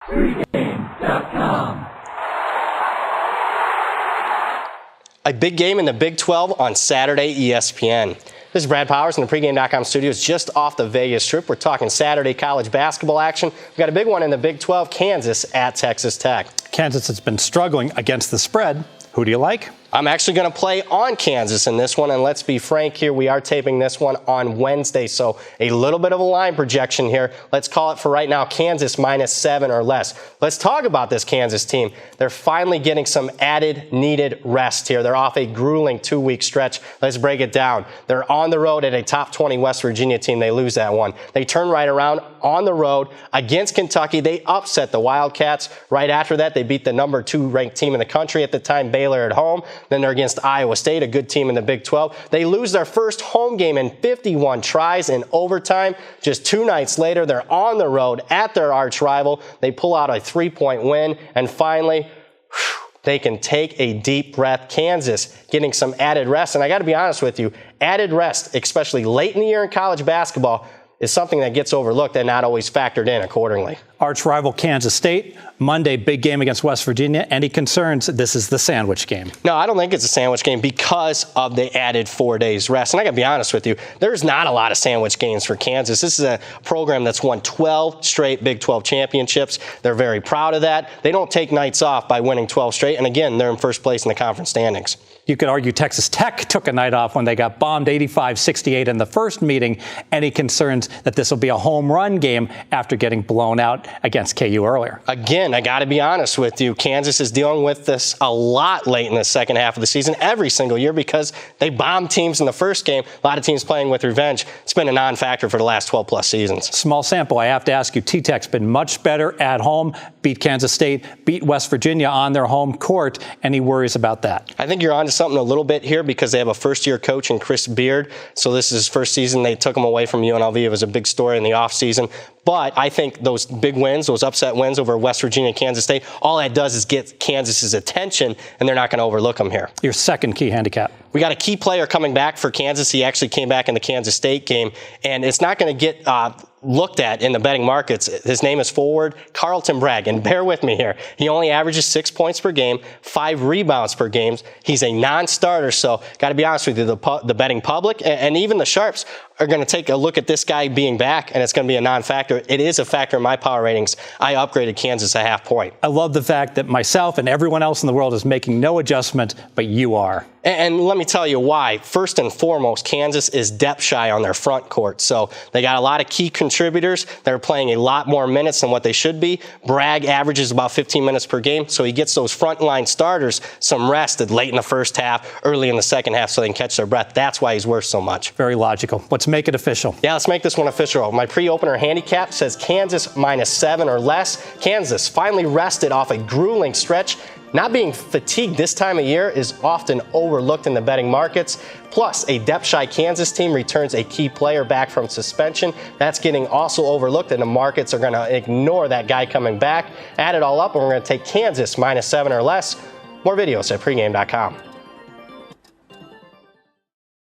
Pregame.com. A big game in the Big 12 on Saturday, ESPN. This is Brad Powers in the Pregame.com studios just off the Vegas Strip. We're talking Saturday college basketball action. We've got a big one in the Big 12, Kansas at Texas Tech. Kansas has been struggling against the spread. Who do you like? I'm actually going to play on Kansas in this one, and let's be frank here, we are taping this one on Wednesday, so a little bit of a line projection here. Let's call it for right now Kansas -7 or less. Let's talk about this Kansas team. They're finally getting some added needed rest here. They're off a grueling 2-week stretch. Let's break it down. They're on the road at a top 20 West Virginia team. They lose that one. They turn right around on the road against Kentucky. They upset the Wildcats. Right after that, they beat the number 2 ranked team in the country at the time, Baylor, at home. Then they're against Iowa State, a good team in the Big 12. They lose their first home game in 51 tries in overtime. Just 2 nights later, they're on the road at their arch rival. They pull out a 3-point win. And finally, they can take a deep breath. Kansas getting some added rest. And I got to be honest with you, added rest, especially late in the year in college basketball, is something that gets overlooked and not always factored in accordingly. Arch rival Kansas State, Monday, big game against West Virginia. Any concerns this is the sandwich game? No, I don't think it's a sandwich game because of the added 4 days rest. And I got to be honest with you, there's not a lot of sandwich games for Kansas. This is a program that's won 12 straight Big 12 championships. They're very proud of that. They don't take nights off by winning 12 straight. And again, they're in first place in the conference standings. You could argue Texas Tech took a night off when they got bombed 85-68 in the first meeting. Any concerns that this will be a home run game after getting blown out against KU earlier? Again, I got to be honest with you. Kansas is dealing with this a lot late in the second half of the season, every single year, because they bombed teams in the first game. A lot of teams playing with revenge. It's been a non-factor for the last 12-plus seasons. Small sample. I have to ask you, T-Tech's been much better at home, beat Kansas State, beat West Virginia on their home court. Any worries about that? I think you're onto something a little bit here because they have a first-year coach in Chris Beard. So this is his first season. They took him away from UNLV. It was a big story in the offseason. But I think those big wins, those upset wins over West Virginia and Kansas State, all that does is get Kansas's attention, and they're not going to overlook them here. Your second key handicap. We got a key player coming back for Kansas. He actually came back in the Kansas State game, and it's not going to get looked at in the betting markets. His name is forward Carlton Bragg, and bear with me here. He only averages 6 points per game, 5 rebounds per game. He's a non-starter, so got to be honest with you, the betting public and even the sharps are going to take a look at this guy being back, and it's going to be a non-factor. It is a factor in my power ratings. I upgraded Kansas a half point. I love the fact that myself and everyone else in the world is making no adjustment, but you are. And let me tell you why. First and foremost, Kansas is depth shy on their front court. So they got a lot of key contributors that are playing a lot more minutes than what they should be. Bragg averages about 15 minutes per game, so he gets those frontline starters some rest late in the first half, early in the second half, so they can catch their breath. That's why he's worth so much. Very logical. Let's make it official. Yeah, let's make this one official. My pre-opener handicap says Kansas -7 or less. Kansas finally rested off a grueling stretch. Not being fatigued this time of year is often overlooked in the betting markets. Plus, a depth-shy Kansas team returns a key player back from suspension. That's getting also overlooked, and the markets are going to ignore that guy coming back. Add it all up, and we're going to take Kansas -7 or less. More videos at pregame.com.